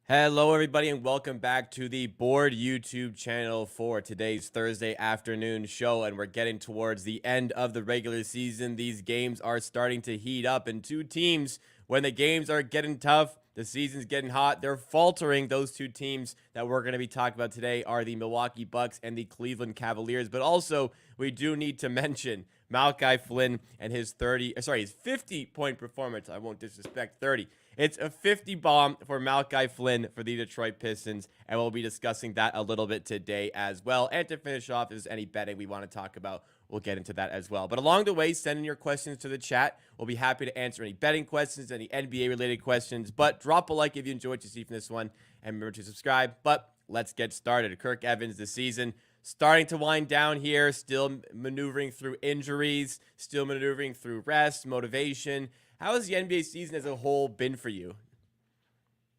Hello, everybody, and welcome back to the Board YouTube channel for today's Thursday afternoon show. And we're getting towards the end of the regular season. These games are starting to heat up, and two teams, when the games are getting tough, the season's getting hot, they're faltering. Those two teams that we're going to be talking about today are the Milwaukee Bucks and the Cleveland Cavaliers. But also, we do need to mention Malachi Flynn and his 50-point performance. I won't disrespect 30. It's a 50 bomb for Malachi Flynn for the Detroit Pistons, and we'll be discussing that a little bit today as well. And to finish off, if there's any betting we want to talk about, we'll get into that as well. But along the way, send in your questions to the chat. We'll be happy to answer any betting questions, any NBA-related questions. But drop a like if you enjoyed what you see from this one, and remember to subscribe. But let's get started. Kirk Evans this season starting to wind down here, still maneuvering through injuries, still maneuvering through rest, motivation. How has the NBA season as a whole been for you?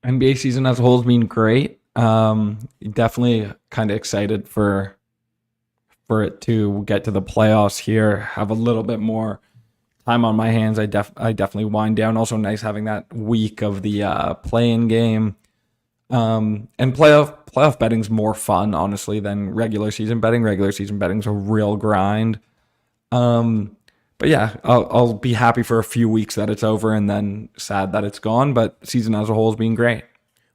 NBA season as a whole has been great. Definitely kind of excited for it to get to the playoffs here. Have a little bit more time on my hands. I definitely wind down. Also nice having that week of the play-in game. And playoff betting's more fun, honestly, than regular season betting. Regular season betting's a real grind. But yeah, I'll be happy for a few weeks that it's over and then sad that it's gone. But season as a whole has been great.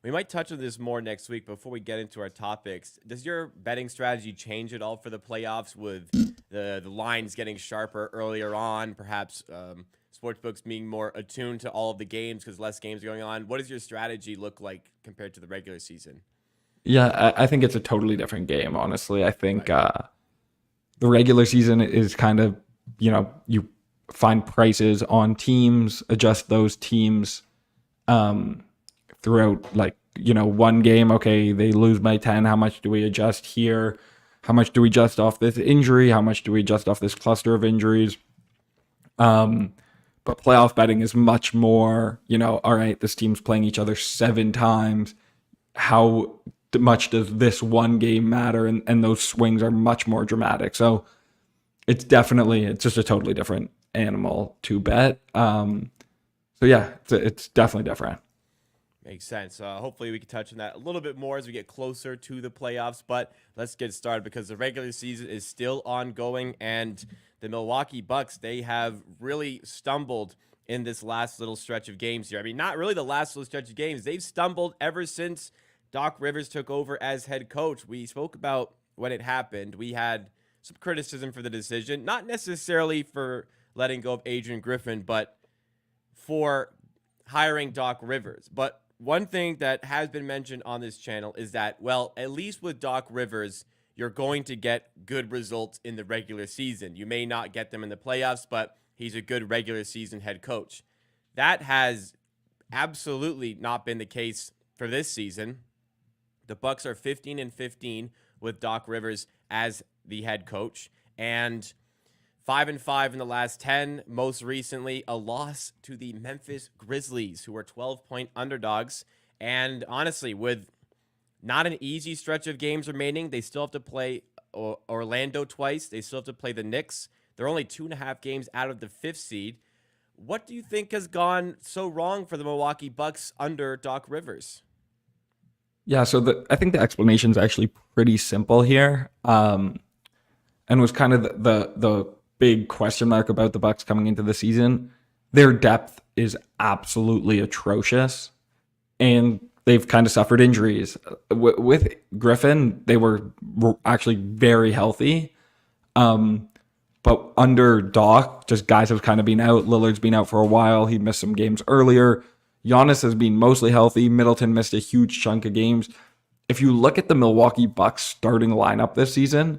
We might touch on this more next week. Before we get into our topics, does your betting strategy change at all for the playoffs with the lines getting sharper earlier on, perhaps sportsbooks being more attuned to all of the games because less games are going on? What does your strategy look like compared to the regular season? Yeah, I think it's a totally different game, honestly. I think the regular season is kind of, you find prices on teams, adjust those teams throughout, one game. Okay, they lose by 10. How much do we adjust here? How much do we adjust off this injury? How much do we adjust off this cluster of injuries? But playoff betting is much more, all right, this team's playing each other 7 times. How much does this one game matter? And those swings are much more dramatic. So it's just a totally different animal to bet. So yeah, it's definitely different. Makes sense. Hopefully we can touch on that a little bit more as we get closer to the playoffs, but let's get started because the regular season is still ongoing, and the Milwaukee Bucks, they have really stumbled in this last little stretch of games here. I mean, not really the last little stretch of games. They've stumbled ever since Doc Rivers took over as head coach. We spoke about when it happened. We had some criticism for the decision, not necessarily for letting go of Adrian Griffin, but for hiring Doc Rivers. But one thing that has been mentioned on this channel is that, well, at least with Doc Rivers, you're going to get good results in the regular season. You may not get them in the playoffs, but he's a good regular season head coach. That has absolutely not been the case for this season. The Bucks are 15-15 with Doc Rivers as the head coach, and 5-5 in the last 10. Most recently, a loss to the Memphis Grizzlies, who are 12-point underdogs. And honestly, with not an easy stretch of games remaining, they still have to play Orlando twice. They still have to play the Knicks. They're only 2.5 games out of the 5th seed. What do you think has gone so wrong for the Milwaukee Bucks under Doc Rivers? Yeah, so I think the explanation is actually pretty simple here, and was kind of the big question mark about the Bucks coming into the season. Their depth is absolutely atrocious, and they've kind of suffered injuries. With Griffin, they were actually very healthy, but under Doc, just guys have kind of been out. Lillard's been out for a while. He missed some games earlier. Giannis has been mostly healthy. Middleton missed a huge chunk of games. If you look at the Milwaukee Bucks starting lineup this season,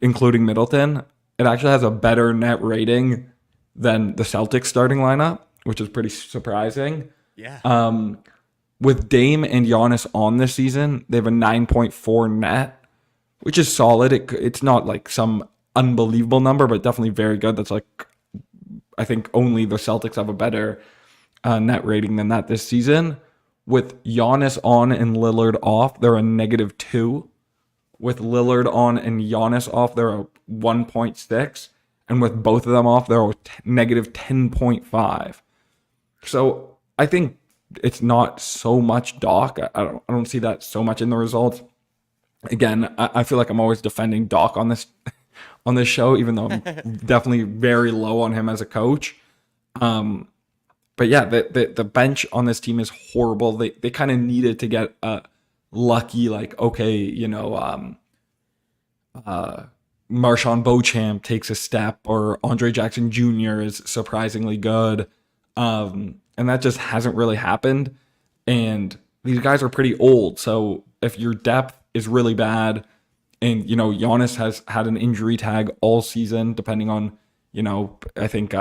including Middleton, it actually has a better net rating than the Celtics starting lineup, which is pretty surprising. Yeah. With Dame and Giannis on this season, they have a 9.4 net, which is solid. It's not like some unbelievable number, but definitely very good. That's like, I think only the Celtics have a better net rating than that this season. With Giannis on and Lillard off, they're a -2. With Lillard on and Giannis off, they're a 1.6. And with both of them off, they're a -10.5. So I think it's not so much Doc. I don't see that so much in the results. Again, I feel like I'm always defending Doc on this on this show, even though I'm definitely very low on him as a coach. But yeah, the bench on this team is horrible. They kind of needed to get lucky, like, okay, Marshawn Beauchamp takes a step, or Andre Jackson Jr. is surprisingly good. And that just hasn't really happened. And these guys are pretty old. So if your depth is really bad, and, Giannis has had an injury tag all season, depending on, I think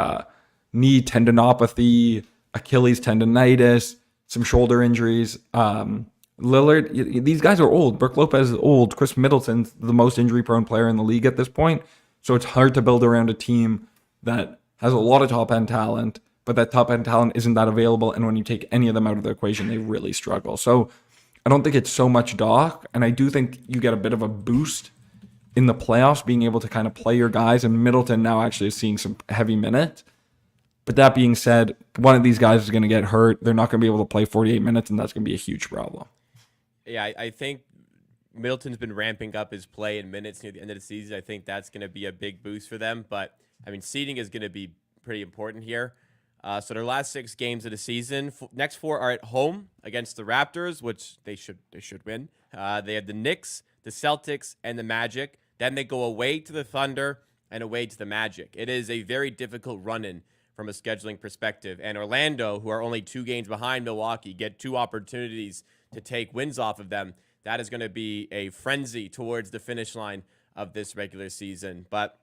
knee tendinopathy, Achilles tendonitis, some shoulder injuries. Lillard, these guys are old. Brook Lopez is old. Chris Middleton's the most injury-prone player in the league at this point. So it's hard to build around a team that has a lot of top-end talent, but that top-end talent isn't that available. And when you take any of them out of the equation, they really struggle. So I don't think it's so much Doc. And I do think you get a bit of a boost in the playoffs being able to kind of play your guys. And Middleton now actually is seeing some heavy minutes. But that being said, one of these guys is going to get hurt. They're not going to be able to play 48 minutes, and that's going to be a huge problem. Yeah, I think Middleton's been ramping up his play in minutes near the end of the season. I think that's going to be a big boost for them. But, seeding is going to be pretty important here. So their last 6 games of the season, next 4 are at home against the Raptors, which they should win. They have the Knicks, the Celtics, and the Magic. Then they go away to the Thunder and away to the Magic. It is a very difficult run-in from a scheduling perspective. And Orlando, who are only 2 games behind Milwaukee, get 2 opportunities to take wins off of them. That is going to be a frenzy towards the finish line of this regular season. But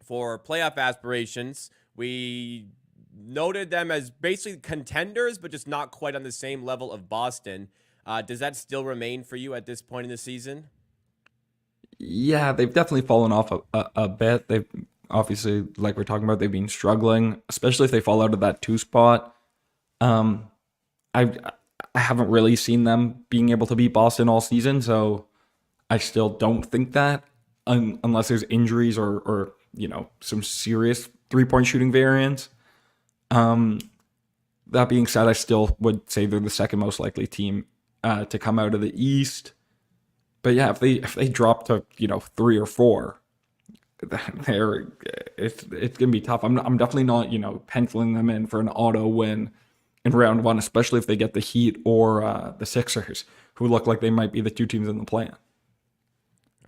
for playoff aspirations, we noted them as basically contenders, but just not quite on the same level of Boston. Does that still remain for you at this point in the season? Yeah, they've definitely fallen off a bit. They've obviously, like we're talking about, they've been struggling, especially if they fall out of that 2 spot. I haven't really seen them being able to beat Boston all season, so I still don't think that unless there's injuries or some serious 3-point shooting variance. That being said, I still would say they're the second most likely team to come out of the East. But yeah, if they drop to 3 or 4, it's gonna be tough. I'm definitely not penciling them in for an auto win in round 1, especially if they get the Heat or the Sixers, who look like they might be the 2 teams in the play-in.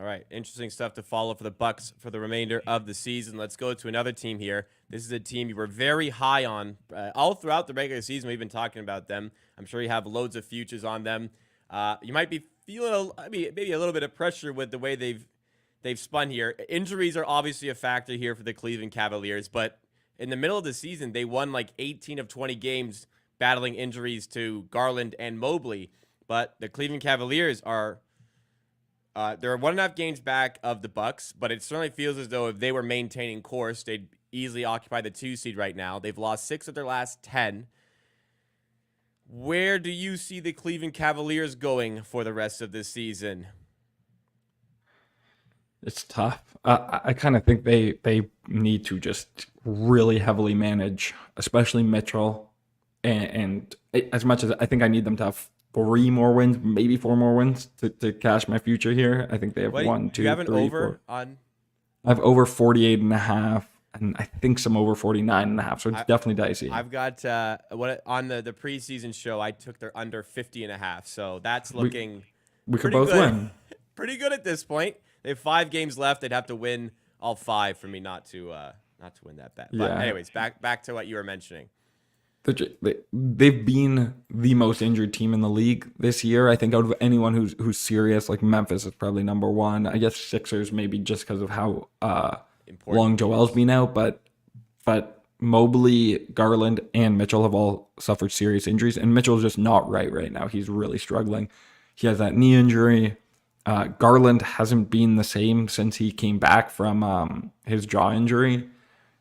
All right, interesting stuff to follow for the Bucks for the remainder of the season. Let's go to another team here. This is a team you were very high on all throughout the regular season. We've been talking about them. I'm sure you have loads of futures on them. You might be feeling maybe a little bit of pressure with the way they've spun here. Injuries are obviously a factor here for the Cleveland Cavaliers, but in the middle of the season, they won like 18 of 20 games battling injuries to Garland and Mobley. But the Cleveland Cavaliers are they're 1.5 games back of the Bucks, but it certainly feels as though if they were maintaining course, they'd easily occupy the 2 seed right now. They've lost 6 of their last 10. Where do you see the Cleveland Cavaliers going for the rest of this season? It's tough. I kind of think they need to just really heavily manage, especially Mitchell. And as much as I think I need them to have 3 more wins, maybe 4 more wins to cash my future here. I think they have 1, 2, you have an 3, over 4. on? I have over 48.5, and I think some over 49.5. So it's definitely dicey. I've got on the preseason show, I took their under 50.5. So that's looking we could both win. Pretty good at this point. They have 5 games left. They'd have to win all 5 for me not to win that bet. But anyways, back to what you were mentioning. They've been the most injured team in the league this year. I think out of anyone who's serious, like Memphis is probably number 1. I guess Sixers maybe just because of how long Joel's been out, but Mobley, Garland, and Mitchell have all suffered serious injuries, and Mitchell's just not right now. He's really struggling. He has that knee injury. Garland hasn't been the same since he came back from his jaw injury.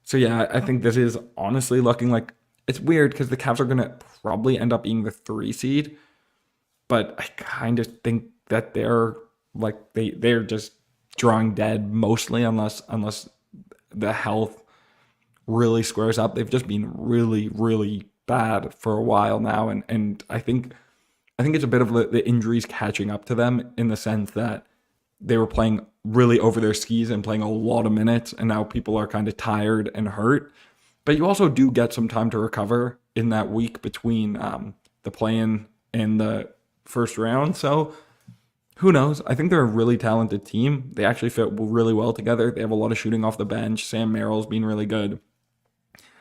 So yeah, I think this is honestly looking like, it's weird because the Cavs are going to probably end up being the 3 seed, but I kind of think that they're just drawing dead mostly unless the health really squares up. They've just been really, really bad for a while now, and I think it's a bit of the injuries catching up to them in the sense that they were playing really over their skis and playing a lot of minutes, and now people are kind of tired and hurt. But you also do get some time to recover in that week between the play-in and the first round. So who knows? I think they're a really talented team. They actually fit really well together. They have a lot of shooting off the bench. Sam Merrill's been really good.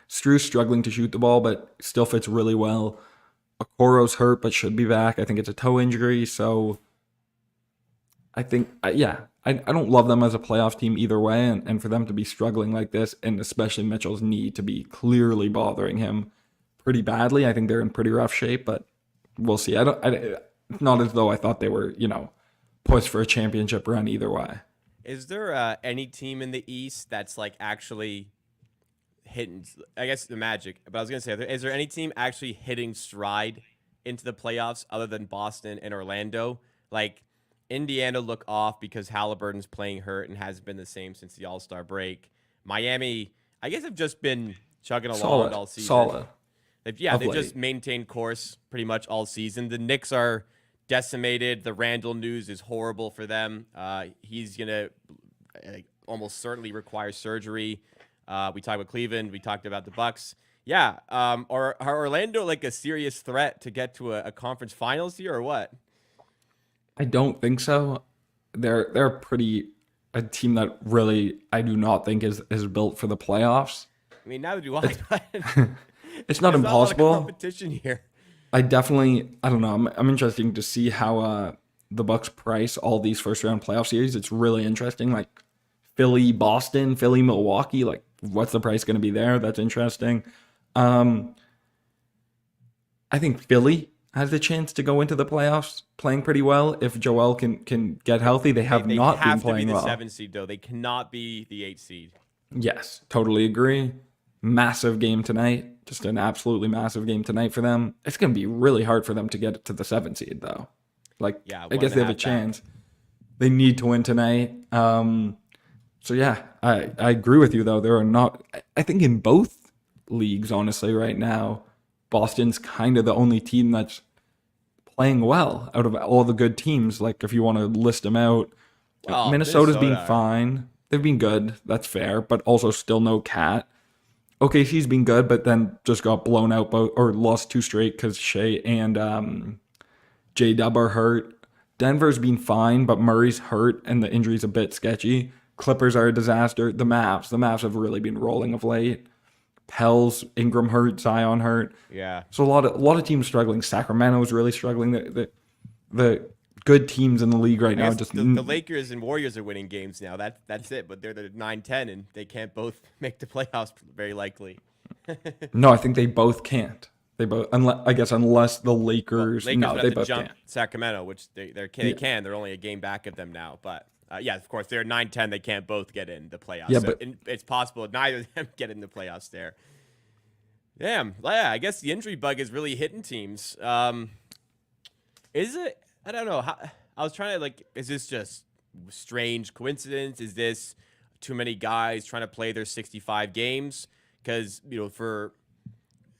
Stru's struggling to shoot the ball, but still fits really well. Okoro's hurt, but should be back. I think it's a toe injury. So I think, I don't love them as a playoff team either way. And for them to be struggling like this, and especially Mitchell's knee to be clearly bothering him pretty badly, I think they're in pretty rough shape, but we'll see. It's not as though I thought they were, pushed for a championship run either way. Is there any team in the East that's like actually hitting, I guess the Magic, but I was going to say, is there any team actually hitting stride into the playoffs other than Boston and Orlando? Like, Indiana look off because Halliburton's playing hurt and hasn't been the same since the All-Star break. Miami, I guess, have just been chugging along all season. Solid. They've just maintained course pretty much all season. The Knicks are decimated. The Randall news is horrible for them. He's going to almost certainly require surgery. We talked about Cleveland. We talked about the Bucks. Yeah. Are Orlando like a serious threat to get to a conference finals here or what? I don't think so. They're a team that really I do not think is built for the playoffs. I mean, neither do I. It's not impossible. Not a lot of competition here. I don't know. I'm interested to see how the Bucks price all these first round playoff series. It's really interesting. Like Philly, Boston, Philly, Milwaukee. Like, what's the price going to be there? That's interesting. I think Philly has a chance to go into the playoffs playing pretty well if Joel can get healthy. They have not been playing well. They have to be the 7 seed though. They cannot be the 8 seed. Yes, totally agree. Massive game tonight. Just an absolutely massive game tonight for them. It's going to be really hard for them to get to the 7 seed though. Like, yeah, I guess they have a chance. They need to win tonight. So yeah, I agree with you though. There are not, I think in both leagues, honestly, right now, Boston's kind of the only team that's playing well out of all the good teams. Like, if you want to list them out, Minnesota's been fine. They've been good. That's fair, but also still no Cat. OKC's been good, but then just got blown out or lost 2 straight because Shea and J-Dub are hurt. Denver's been fine, but Murray's hurt and the injury's a bit sketchy. Clippers are a disaster. The Mavs have really been rolling of late. Pels, Ingram hurt, Zion hurt. Yeah. So a lot of teams struggling. Sacramento's really struggling. The good teams in the league right now just the Lakers and Warriors are winning games now. That's it. But they're the 9-10 and they can't both make the playoffs very likely. No, I think they both can't. They both, unless the Lakers. Well, no, they both jump can't. Sacramento, which they can. They're only a game back of them now, but. Yeah, of course, they're 9-10. They can't both get in the playoffs. Yeah, but it's possible neither of them get in the playoffs there. Damn. Yeah, I guess the injury bug is really hitting teams. Is it? I don't know. I was trying to, is this just strange coincidence? Is this too many guys trying to play their 65 games? Because, for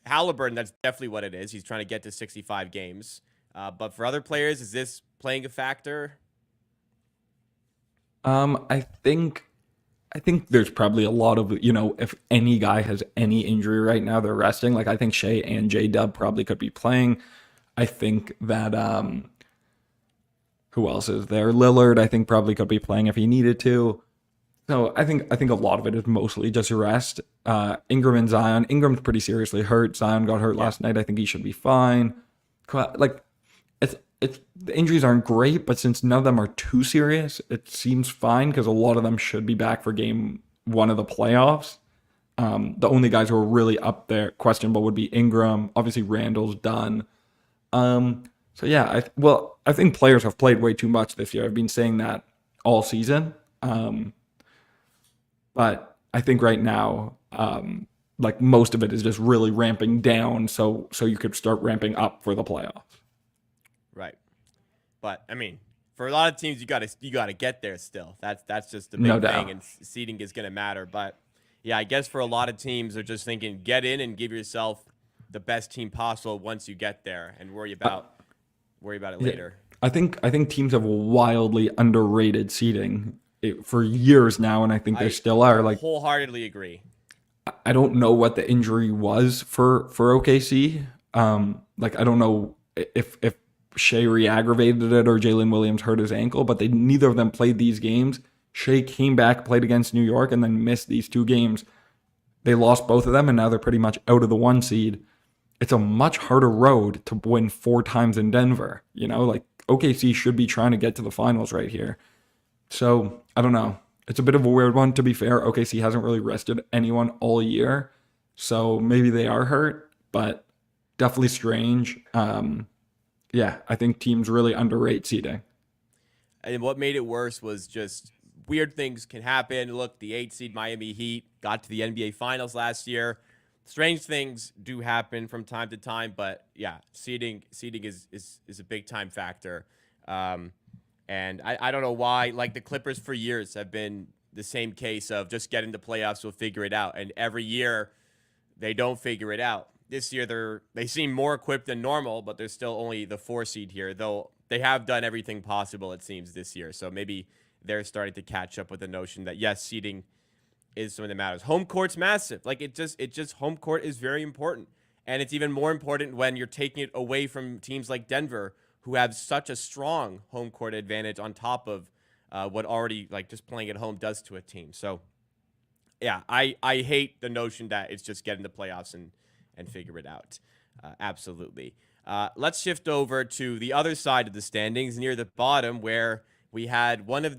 Halliburton, that's definitely what it is. He's trying to get to 65 games. But for other players, is this playing a factor? I think there's probably a lot of, if any guy has any injury right now, they're resting. Like, I think Shea and J-Dub probably could be playing. I think that, who else is there? Lillard, I think probably could be playing if he needed to. So I think a lot of it is mostly just rest. Ingram and Zion. Ingram's pretty seriously hurt. Zion got hurt last night. I think he should be fine. Like, the injuries aren't great, but since none of them are too serious, it seems fine because a lot of them should be back for game 1 of the playoffs. The only guys who are really up there questionable would be Ingram. Obviously, Randall's done. So yeah, I think players have played way too much this year. I've been saying that all season. But I think right now, most of it is just really ramping down so you could start ramping up for the playoffs. Right. But I mean, for a lot of teams, you gotta get there still. That's just the big thing, and seeding is gonna matter. But yeah, I guess for a lot of teams, they're just thinking get in and give yourself the best team possible once you get there and worry about it Yeah, later. I think teams have wildly underrated seeding for years now, and I think they I still are. Like, wholeheartedly agree. I don't know what the injury was for OKC. Like, I don't know if Shea re-aggravated it or Jalen Williams hurt his ankle, but neither of them played these games. Shea came back, played against New York, and then missed these 2 games. They lost both of them, and now they're pretty much out of the 1 seed. It's a much harder road to win 4 times in Denver. Like, OKC should be trying to get to the finals right here. So I don't know. It's a bit of a weird one. To be fair, OKC hasn't really rested anyone all year, so maybe they are hurt, but definitely strange. Yeah, I think teams really underrate seeding. And what made it worse was just weird things can happen. Look, the 8 seed Miami Heat got to the NBA Finals last year. Strange things do happen from time to time, but yeah, seeding is a big time factor. And I don't know why. Like, the Clippers for years have been the same case of just get into playoffs, we'll figure it out. And every year they don't figure it out. This year they seem more equipped than normal, but they're still only the 4 seed here, though they have done everything possible, it seems, this year. So maybe they're starting to catch up with the notion that, yes, seeding is something that matters. Home court's massive. Like, it just home court is very important. And it's even more important when you're taking it away from teams like Denver, who have such a strong home court advantage on top of what already, like, just playing at home does to a team. So, yeah, I hate the notion that it's just get in the playoffs and figure it out. Absolutely. Let's shift over to the other side of the standings, near the bottom, where we had one of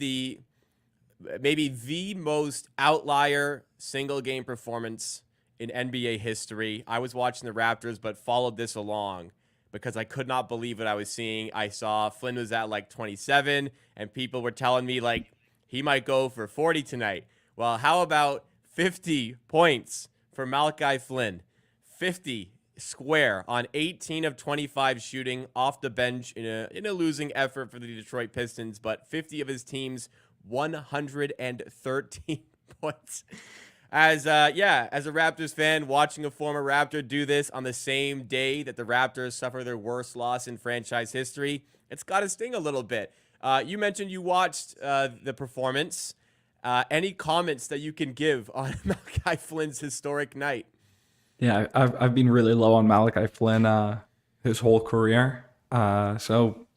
maybe the most outlier single game performance in NBA history. I was watching the Raptors, but followed this along because I could not believe what I was seeing. I saw Flynn was at like 27, and people were telling me, like, he might go for 40 tonight. Well, how about 50 points for Malachi Flynn? 50 square on 18 of 25 shooting off the bench in a losing effort for the Detroit Pistons, but 50 of his team's 113 points. As a Raptors fan, watching a former Raptor do this on the same day that the Raptors suffer their worst loss in franchise history, it's got to sting a little bit. You mentioned you watched the performance. Any comments that you can give on Malachi Flynn's historic night? Yeah, I've been really low on Malachi Flynn his whole career. So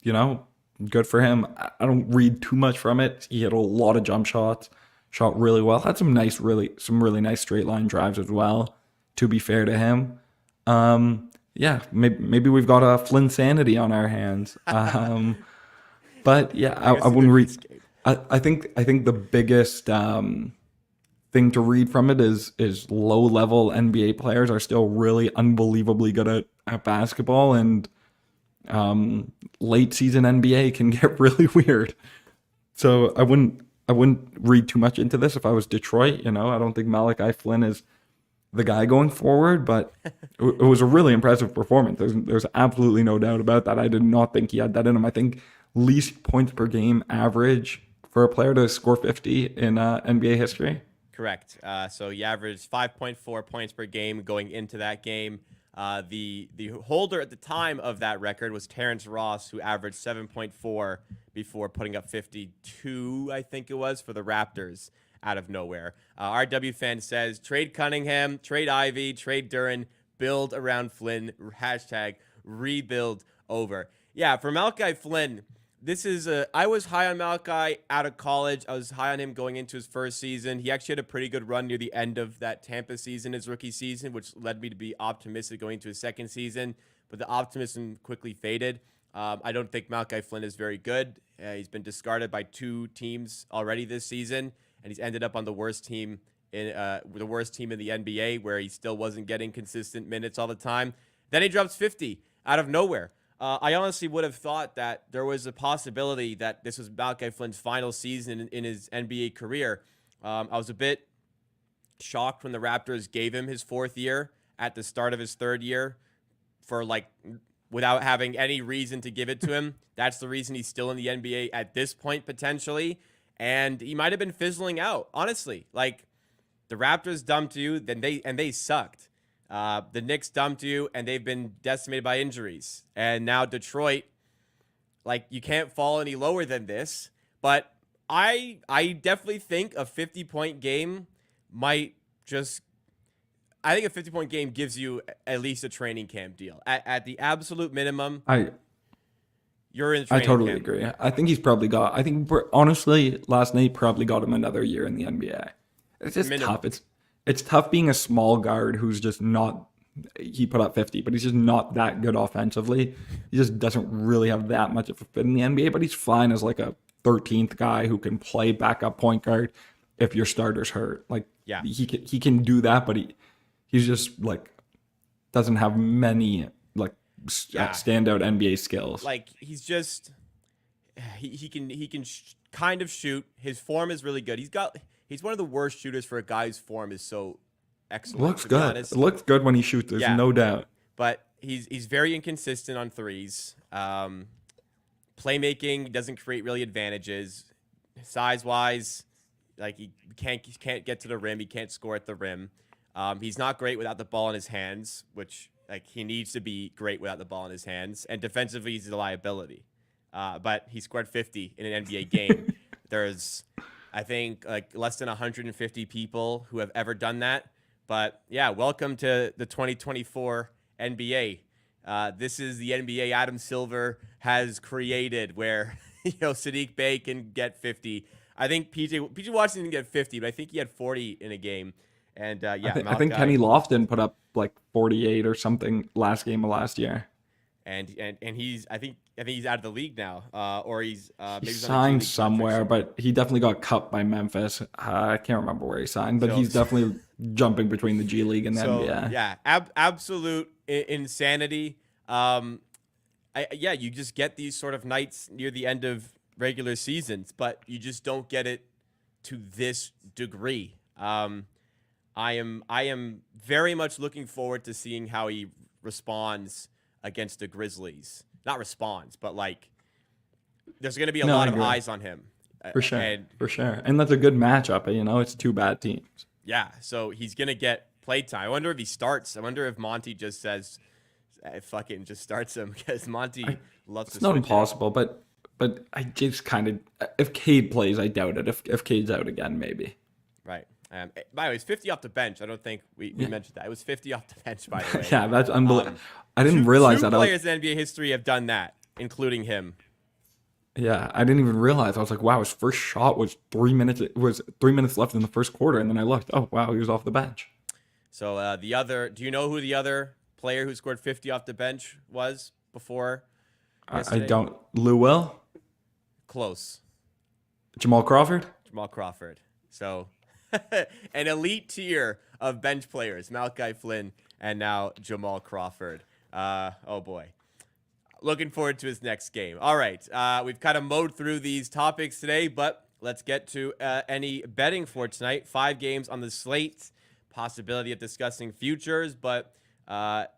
good for him. I don't read too much from it. He had a lot of jump shots, shot really well. Had some really nice straight line drives as well. To be fair to him, yeah, maybe we've got a Flynn sanity on our hands. But yeah, I wouldn't read. I think the biggest thing to read from it is low level NBA players are still really unbelievably good at basketball, and late season NBA can get really weird. So I wouldn't read too much into this if I was Detroit. I don't think Malachi Flynn is the guy going forward, but it was a really impressive performance. There's absolutely no doubt about that. I did not think he had that in him. I think least points per game average for a player to score 50 in NBA history. Correct. So he averaged 5.4 points per game going into that game. The holder at the time of that record was Terrence Ross, who averaged 7.4 before putting up 52, I think it was, for the Raptors out of nowhere. RW fan says, trade Cunningham, trade Ivy, trade Duren, build around Flynn, hashtag rebuild over. Yeah, for Malachi Flynn, I was high on Malachi out of college. I was high on him going into his first season. He actually had a pretty good run near the end of that Tampa season, his rookie season, which led me to be optimistic going into his second season. But the optimism quickly faded. I don't think Malachi Flynn is very good. He's been discarded by 2 teams already this season, and he's ended up on the worst team in the NBA, where he still wasn't getting consistent minutes all the time. Then he drops 50 out of nowhere. I honestly would have thought that there was a possibility that this was Malachi Flynn's final season in his NBA career. I was a bit shocked when the Raptors gave him his 4th year at the start of his 3rd year without having any reason to give it to him. That's the reason he's still in the NBA at this point, potentially. And he might have been fizzling out, honestly. Like, the Raptors dumped you, then they sucked. The Knicks dumped you, and they've been decimated by injuries. And now Detroit, like, you can't fall any lower than this. But I definitely think a 50-point game might just. I think a 50-point game gives you at least a training camp deal. At the absolute minimum, you're in training totally camp. agree. I think he's probably got. I think honestly, last night probably got him another year in the NBA. It's just tough. It's tough being a small guard who's just not. He put up 50, but he's just not that good offensively. He just doesn't really have that much of a fit in the NBA. But he's fine as like a 13th guy who can play backup point guard if your starter's hurt. Like, yeah, he can do that, but he's just like doesn't have many like standout NBA skills. Like, he's just he can kind of shoot. His form is really good. He's one of the worst shooters for a guy whose form is so excellent. Looks good. It looks good when he shoots. There's no doubt. But he's very inconsistent on threes. Playmaking doesn't create really advantages. Size wise, like he can't get to the rim. He can't score at the rim. He's not great without the ball in his hands, which like he needs to be great without the ball in his hands. And defensively, he's a liability. But he scored 50 in an NBA game. There's, I think, like less than 150 people who have ever done that. But yeah, welcome to the 2024 NBA. This is the NBA Adam Silver has created, where Sadiq Bey can get 50. I think PJ Washington didn't get 50, but I think he had 40 in a game. And I think Kenny Lofton put up like 48 or something last game of last year. And he's I think he's out of the league now, or he's maybe he signed somewhere, but he definitely got cut by Memphis. I can't remember where he signed, but he's definitely jumping between the G League and the NBA. Yeah, absolute insanity. You just get these sort of nights near the end of regular seasons, but you just don't get it to this degree. I am very much looking forward to seeing how he responds against the Grizzlies. Not responds, but like there's going to be a lot of eyes on him. For sure. And that's a good matchup. It's two bad teams. Yeah, so he's going to get playtime. I wonder if he starts. I wonder if Monty just says, fucking just starts him, because Monty loves to It's not impossible, but I just kind of, if Cade plays, I doubt it. If Cade's out again, maybe. Right. By the way, it's 50 off the bench. I don't think we mentioned that. It was 50 off the bench, by the way. Yeah, that's unbelievable. I didn't realize that. Two players in NBA history have done that, including him. Yeah, I didn't even realize. I was like, wow, his first shot was 3 minutes. It was 3 minutes left in the first quarter, and then I looked. Oh, wow, he was off the bench. So do you know who the other player who scored 50 off the bench was before yesterday? I don't. Lou Will? Close. Jamal Crawford? Jamal Crawford. So an elite tier of bench players, Malachi Flynn and now Jamal Crawford. Oh boy. Looking forward to his next game. All right. We've kind of mowed through these topics today, but let's get to any betting for tonight. 5 games on the slate. Possibility of discussing futures, but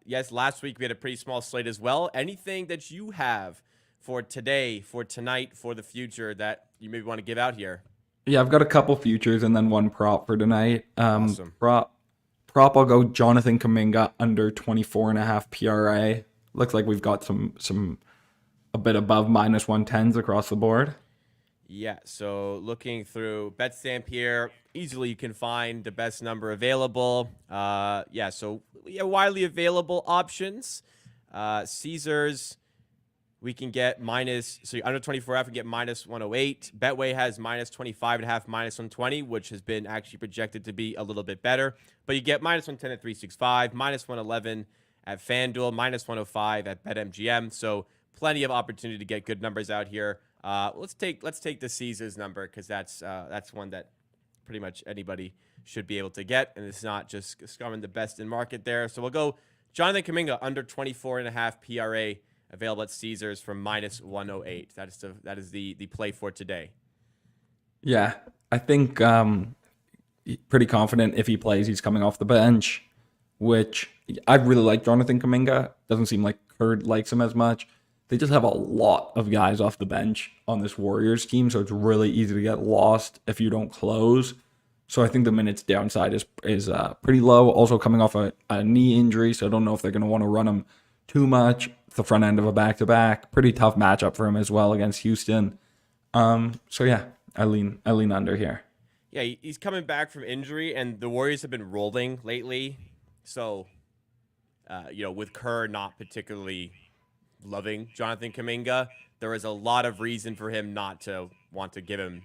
yes, last week we had a pretty small slate as well. Anything that you have for today, for tonight, for the future that you maybe want to give out here? Yeah, I've got a couple futures and then one prop for tonight. Awesome. Prop, I'll go Jonathan Kuminga under 24.5 PRA. Looks like we've got a bit above minus 110s across the board. Yeah, so looking through BetStamp here, easily you can find the best number available. Widely available options. Caesars, we can get under 24.5, we can get minus 108. Betway has minus 25.5, minus 120, which has been actually projected to be a little bit better. But you get minus 110 at 365, minus 111 at FanDuel, minus 105 at BetMGM. So plenty of opportunity to get good numbers out here. Let's take the Caesars number, because that's one that pretty much anybody should be able to get, and it's not just scoring the best in market there. So we'll go Jonathan Kuminga under 24.5 PRA, available at Caesars for minus 108. That is the play for today. Yeah, I think pretty confident if he plays, he's coming off the bench, which I really like Jonathan Kuminga. Doesn't seem like Kurd likes him as much. They just have a lot of guys off the bench on this Warriors team, so it's really easy to get lost if you don't close. So I think the minutes downside is pretty low. Also coming off a knee injury, so I don't know if they're going to want to run him too much. It's the front end of a back-to-back. Pretty tough matchup for him as well against Houston. So yeah, I lean under here. Yeah, he's coming back from injury, and the Warriors have been rolling lately. So, with Kerr not particularly loving Jonathan Kuminga, there is a lot of reason for him not to want to give him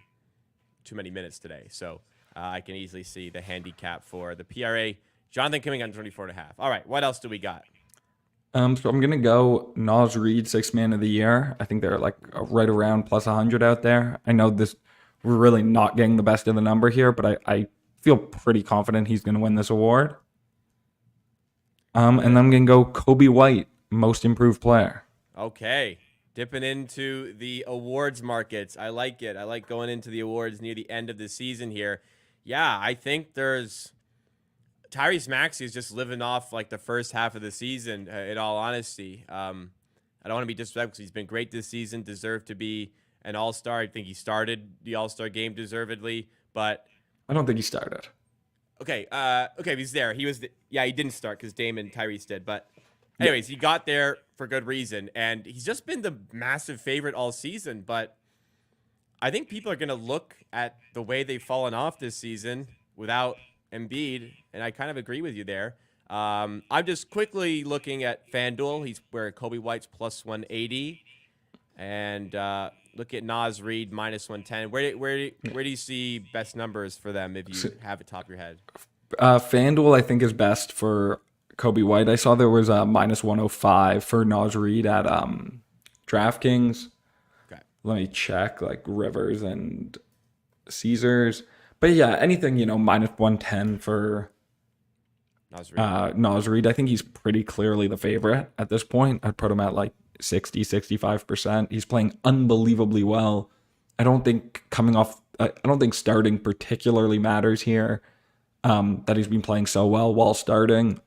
too many minutes today. So I can easily see the handicap for the PRA. Jonathan Kuminga on 24.5. All right, what else do we got? So I'm gonna go Naz Reid, sixth man of the year. I think they're like right around plus 100 out there. I know we're really not getting the best of the number here, but I feel pretty confident he's gonna win this award. And then I'm gonna go Kobe White, most improved player. Okay. Dipping into the awards markets. I like it. I like going into the awards near the end of the season here. Yeah, I think Tyrese Maxey is just living off like the first half of the season, in all honesty. I don't want to be disrespectful because he's been great this season, deserved to be an all-star. I think he started the all-star game deservedly, but I don't think he started. Okay, he's there. He didn't start because Dame and Tyrese did, but anyways, he got there for good reason, and he's just been the massive favorite all season, but I think people are going to look at the way they've fallen off this season without Embiid, and I kind of agree with you there. I'm just quickly looking at FanDuel. He's where Kobe White's plus 180, and look at Naz Reid minus 110. Where do you see best numbers for them if you have it top of your head? FanDuel, I think, is best for Kobe White. I saw there was a minus 105 for Naz Reid at DraftKings. Okay. Let me check, like Rivers and Caesars. But yeah, anything, minus 110 for Naz Reid. I think he's pretty clearly the favorite at this point. I'd put him at like 60, 65%. He's playing unbelievably well. I don't think starting particularly matters here. That he's been playing so well while starting.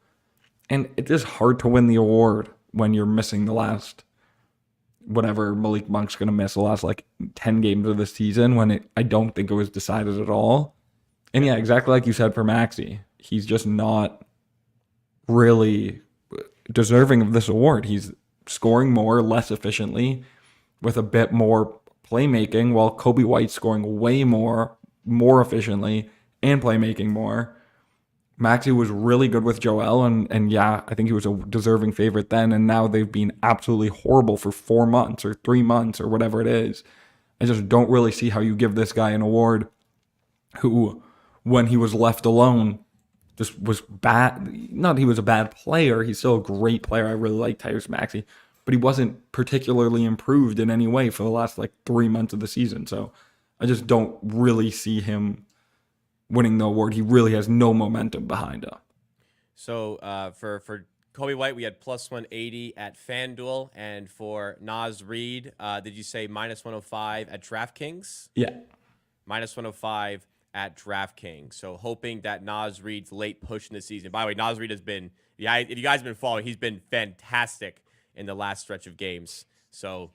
And it is hard to win the award when you're missing the last, whatever Malik Monk's going to miss the last like 10 games of the season when I don't think it was decided at all. And yeah, exactly like you said for Maxey, he's just not really deserving of this award. He's scoring more, less efficiently, with a bit more playmaking, while Kobe White's scoring way more efficiently, and playmaking more. Maxey was really good with Joel, and yeah, I think he was a deserving favorite then, and now they've been absolutely horrible for 4 months or 3 months or whatever it is. I just don't really see how you give this guy an award who, when he was left alone, just was bad. Not he was a bad player. He's still a great player. I really like Tyrese Maxey, but he wasn't particularly improved in any way for the last like 3 months of the season. So I just don't really see him winning the award. He really has no momentum behind him. So for Kobe White, we had plus 180 at FanDuel, and for Naz Reid, did you say minus 105 at DraftKings? Yeah. Minus 105 at DraftKings. So hoping that Naz Reid's late push in the season. By the way, Naz Reid has been, if you guys have been following, he's been fantastic in the last stretch of games. So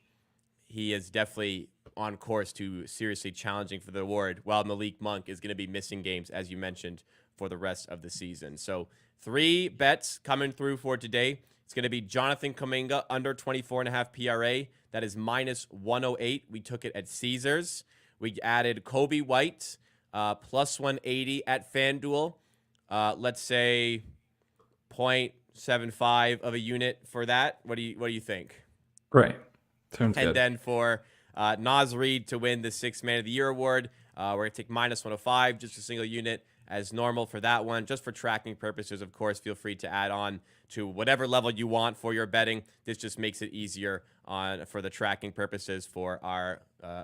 he is definitely on course to seriously challenging for the award, while Malik Monk is going to be missing games, as you mentioned, for the rest of the season. So 3 bets coming through for today. It's going to be Jonathan Kuminga under 24.5 PRA. That is minus 108. We took it at Caesars. We added Kobe White plus 180 at FanDuel. Let's say 0.75 of a unit for that. What do you think? Great. Sounds good. And then for Naz Reid to win the 6th Man of the Year award, we're going to take minus 105, just a single unit as normal for that one. Just for tracking purposes, of course, feel free to add on to whatever level you want for your betting. This just makes it easier for the tracking purposes for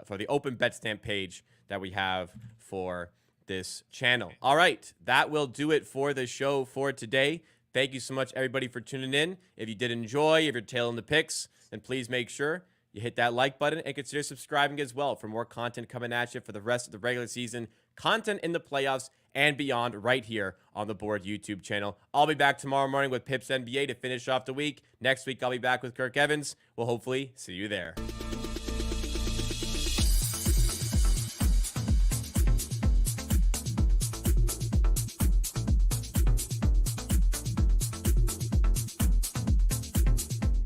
for the open bet stamp page that we have for this channel. All right, that will do it for the show for today. Thank you so much, everybody, for tuning in. If you did enjoy, if you're tailing the picks, then please make sure you hit that like button and consider subscribing as well for more content coming at you for the rest of the regular season, content in the playoffs, and beyond right here on the Board YouTube channel. I'll be back tomorrow morning with Pips NBA to finish off the week. Next week, I'll be back with Kirk Evans. We'll hopefully see you there.